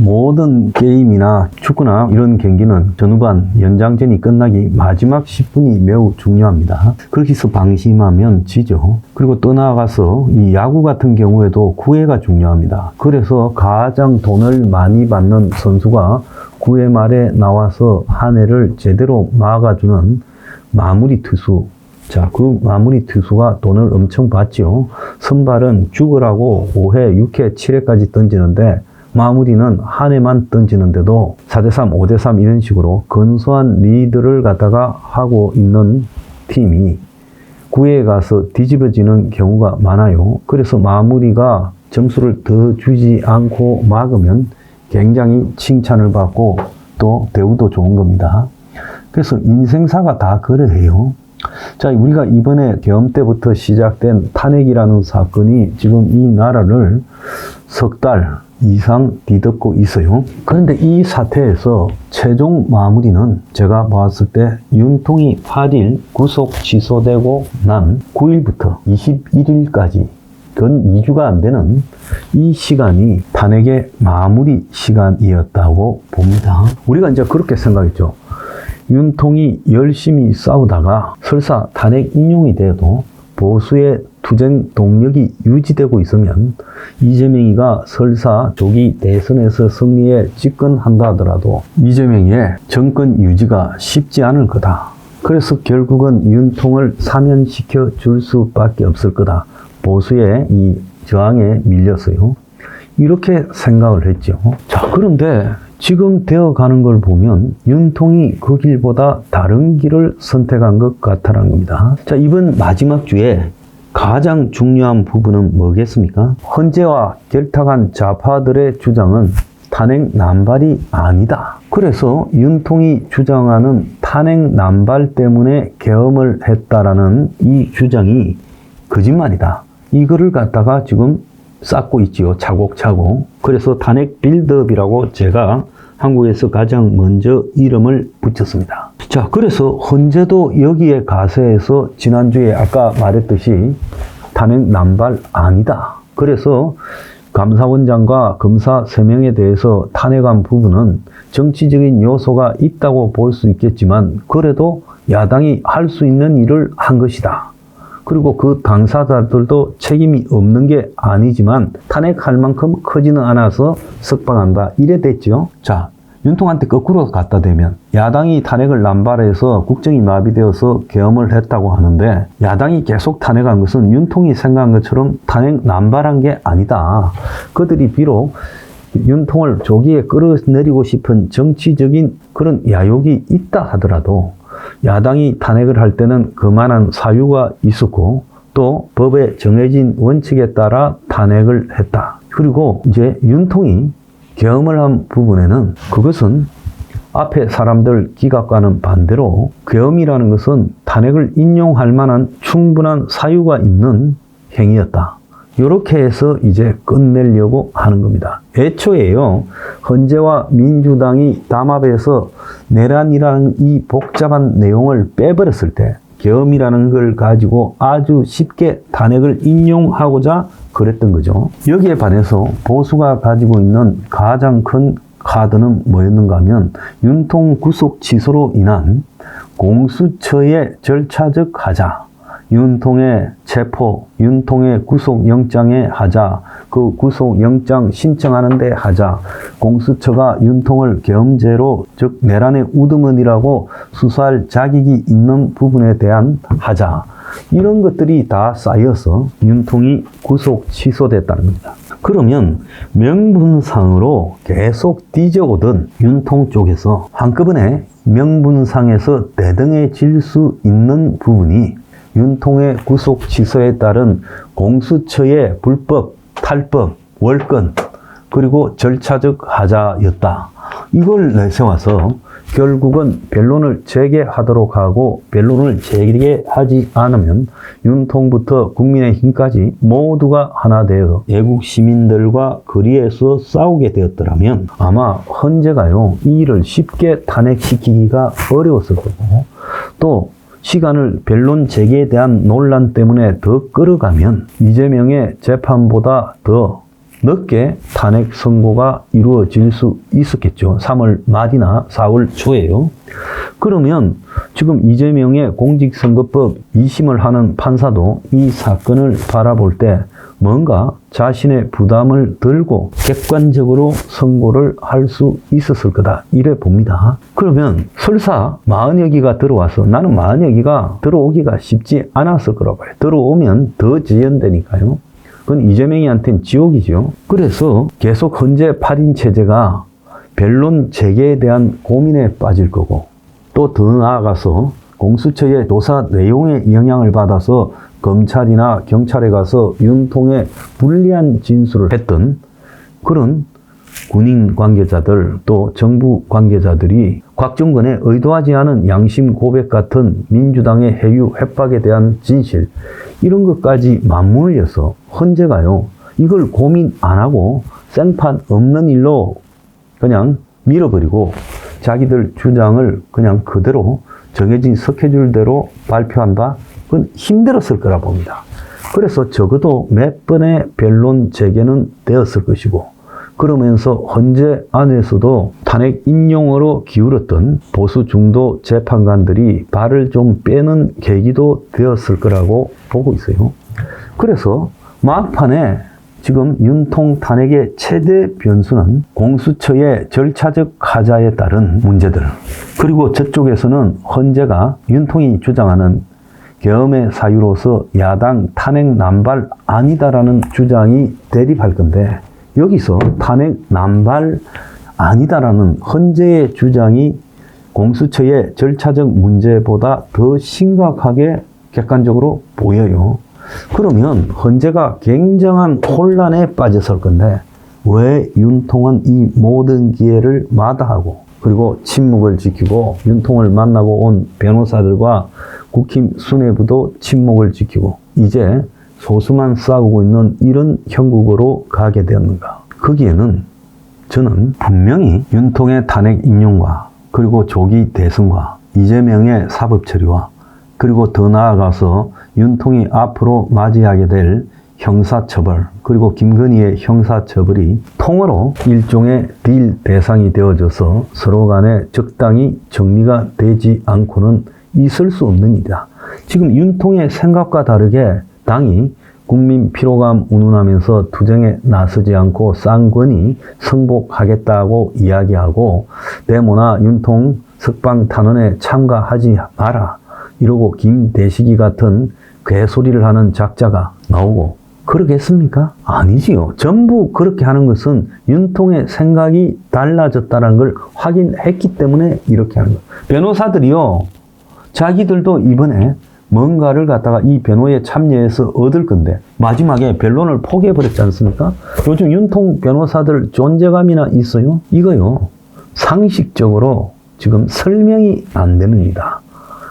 모든 게임이나 축구나 이런 경기는 전후반 연장전이 끝나기 마지막 10분이 매우 중요합니다. 거기서 방심하면 지죠. 그리고 떠나가서 이 야구 같은 경우에도 9회가 중요합니다. 그래서 가장 돈을 많이 받는 선수가 9회 말에 나와서 한 회를 제대로 막아주는 마무리 투수. 자, 그 마무리 투수가 돈을 엄청 받죠. 선발은 죽으라고 5회, 6회, 7회까지 던지는데 마무리는 한 회만 던지는데도 4대3, 5대3 이런 식으로 근소한 리드를 갖다가 하고 있는 팀이 9회에 가서 뒤집어지는 경우가 많아요. 그래서 마무리가 점수를 더 주지 않고 막으면 굉장히 칭찬을 받고 또 대우도 좋은 겁니다. 그래서 인생사가 다 그래요. 자, 우리가 이번에 계엄 때부터 시작된 탄핵이라는 사건이 지금 이 나라를 석 달 이상 뒤덮고 있어요. 그런데 이 사태에서 최종 마무리는 제가 봤을 때 윤통이 8일 구속 취소되고 난 9일부터 21일까지 근 2주가 안 되는 이 시간이 탄핵의 마무리 시간이었다고 봅니다. 우리가 이제 그렇게 생각했죠. 윤통이 열심히 싸우다가 설사 탄핵 인용이 돼도 보수의 투쟁 동력이 유지되고 있으면 이재명이가 설사 조기 대선에서 승리에 집권한다 하더라도 이재명의 정권 유지가 쉽지 않을 거다. 그래서 결국은 윤통을 사면시켜 줄 수밖에 없을 거다. 보수의 이 저항에 밀려서요. 이렇게 생각을 했죠. 자, 그런데 지금 되어가는 걸 보면 윤통이 그 길보다 다른 길을 선택한 것 같다는 겁니다. 자, 이번 마지막 주에 가장 중요한 부분은 뭐겠습니까? 헌재와 결탁한 좌파들의 주장은 탄핵 남발이 아니다. 그래서 윤통이 주장하는 탄핵 남발 때문에 계엄을 했다라는 이 주장이 거짓말이다. 이거를 갖다가 지금 쌓고 있지요. 차곡차곡. 그래서 탄핵 빌드업이라고 제가 한국에서 가장 먼저 이름을 붙였습니다. 자, 그래서 헌재도 여기에 가세해서 지난주에 아까 말했듯이 탄핵 남발 아니다. 그래서 감사원장과 검사 3명에 대해서 탄핵한 부분은 정치적인 요소가 있다고 볼 수 있겠지만 그래도 야당이 할 수 있는 일을 한 것이다. 그리고 그 당사자들도 책임이 없는 게 아니지만 탄핵할 만큼 크지는 않아서 석방한다. 이래 됐죠. 자, 윤통한테 거꾸로 갖다 대면 야당이 탄핵을 남발해서 국정이 마비되어서 계엄을 했다고 하는데 야당이 계속 탄핵한 것은 윤통이 생각한 것처럼 탄핵 남발한 게 아니다. 그들이 비록 윤통을 조기에 끌어내리고 싶은 정치적인 그런 야욕이 있다 하더라도 야당이 탄핵을 할 때는 그만한 사유가 있었고 또 법에 정해진 원칙에 따라 탄핵을 했다. 그리고 이제 윤통이 계엄을 한 부분에는 그것은 앞에 사람들 기각과는 반대로 계엄이라는 것은 탄핵을 인용할 만한 충분한 사유가 있는 행위였다. 이렇게 해서 이제 끝내려고 하는 겁니다. 애초에요, 헌재와 민주당이 담합해서 내란이라는 이 복잡한 내용을 빼버렸을 때 계엄이라는 걸 가지고 아주 쉽게 탄핵을 인용하고자 그랬던 거죠. 여기에 반해서 보수가 가지고 있는 가장 큰 카드는 뭐였는가 하면 윤통 구속 취소로 인한 공수처의 절차적 하자, 윤통의 체포, 윤통의 구속영장에 하자, 그 구속영장 신청하는데 하자, 공수처가 윤통을 계엄죄로 즉 내란의 우두머니라고 수사할 자격이 있는 부분에 대한 하자, 이런 것들이 다 쌓여서 윤통이 구속 취소됐다는 겁니다. 그러면 명분상으로 계속 뒤져오던 윤통 쪽에서 한꺼번에 명분상에서 대등해질 수 있는 부분이 윤통의 구속 취소에 따른 공수처의 불법, 탈법, 월권, 그리고 절차적 하자였다. 이걸 내세워서 결국은 변론을 재개하도록 하고 변론을 재개하지 않으면 윤통부터 국민의힘까지 모두가 하나 되어 애국 시민들과 거리에서 싸우게 되었더라면 아마 헌재가요, 이 일을 쉽게 탄핵시키기가 어려웠을 거고 또 시간을 변론 재개에 대한 논란 때문에 더 끌어가면 이재명의 재판보다 더 늦게 탄핵 선고가 이루어질 수 있었겠죠. 3월 말이나 4월 초에요. 그러면 지금 이재명의 공직선거법 2심을 하는 판사도 이 사건을 바라볼 때 뭔가 자신의 부담을 들고 객관적으로 선고를 할 수 있었을 거다. 이래 봅니다. 그러면 설사 40여기가 들어와서 나는 40여기가 들어오기가 쉽지 않았을 거라고 봐요. 들어오면 더 지연되니까요. 그건 이재명이한테는 지옥이죠. 그래서 계속 헌재 8인 체제가 변론 재개에 대한 고민에 빠질 거고 또 더 나아가서 공수처의 조사 내용에 영향을 받아서 검찰이나 경찰에 가서 윤통에 불리한 진술을 했던 그런 군인 관계자들 또 정부 관계자들이 곽정근의 의도하지 않은 양심 고백 같은 민주당의 해유 협박에 대한 진실 이런 것까지 맞물려서 헌재가요 이걸 고민 안 하고 생판 없는 일로 그냥 밀어버리고 자기들 주장을 그냥 그대로 정해진 스케줄대로 발표한다? 그건 힘들었을 거라 봅니다. 그래서 적어도 몇 번의 변론 재개는 되었을 것이고 그러면서 헌재 안에서도 탄핵 인용으로 기울었던 보수 중도 재판관들이 발을 좀 빼는 계기도 되었을 거라고 보고 있어요. 그래서 막판에 지금 윤통 탄핵의 최대 변수는 공수처의 절차적 하자에 따른 문제들 그리고 저쪽에서는 헌재가 윤통이 주장하는 계엄의 사유로서 야당 탄핵 남발 아니다라는 주장이 대립할 건데 여기서 탄핵 남발 아니다라는 헌재의 주장이 공수처의 절차적 문제보다 더 심각하게 객관적으로 보여요. 그러면 헌재가 굉장한 혼란에 빠졌을 건데 왜 윤통은 이 모든 기회를 마다하고 그리고 침묵을 지키고 윤통을 만나고 온 변호사들과 국힘 수뇌부도 침묵을 지키고 이제 소수만 싸우고 있는 이런 형국으로 가게 되었는가. 거기에는 저는 분명히 윤통의 탄핵 인용과 그리고 조기 대선과 이재명의 사법 처리와 그리고 더 나아가서 윤통이 앞으로 맞이하게 될 형사처벌 그리고 김건희의 형사처벌이 통으로 일종의 딜 대상이 되어져서 서로 간에 적당히 정리가 되지 않고는 있을 수 없는 일이다. 지금 윤통의 생각과 다르게 당이 국민 피로감 운운하면서 투쟁에 나서지 않고 쌍권이 승복하겠다고 이야기하고 데모나 윤통 석방 탄원에 참가하지 마라 이러고 김대식이 같은 괴소리를 하는 작자가 나오고 그러겠습니까? 아니지요. 전부 그렇게 하는 것은 윤통의 생각이 달라졌다는 걸 확인했기 때문에 이렇게 하는 거예요. 변호사들이요. 자기들도 이번에 뭔가를 갖다가 이 변호에 참여해서 얻을 건데 마지막에 변론을 포기해버렸지 않습니까? 요즘 윤통 변호사들 존재감이나 있어요? 이거요. 상식적으로 지금 설명이 안 되는 일이다.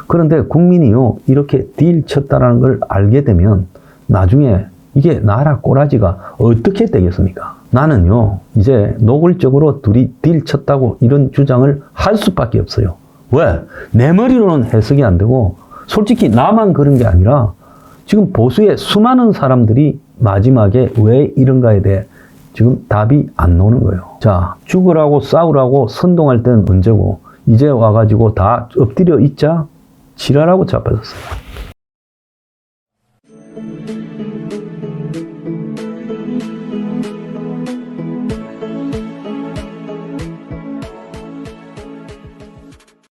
그런데 국민이요. 이렇게 딜 쳤다라는 걸 알게 되면 나중에 이게 나라 꼬라지가 어떻게 되겠습니까? 나는요. 이제 노골적으로 둘이 딜 쳤다고 이런 주장을 할 수밖에 없어요. 왜? 내 머리로는 해석이 안 되고 솔직히 나만 그런 게 아니라 지금 보수의 수많은 사람들이 마지막에 왜 이런가에 대해 지금 답이 안 나오는 거예요. 자, 죽으라고 싸우라고 선동할 때는 언제고 이제 와가지고 다 엎드려 있자 지랄하고 자빠졌어요.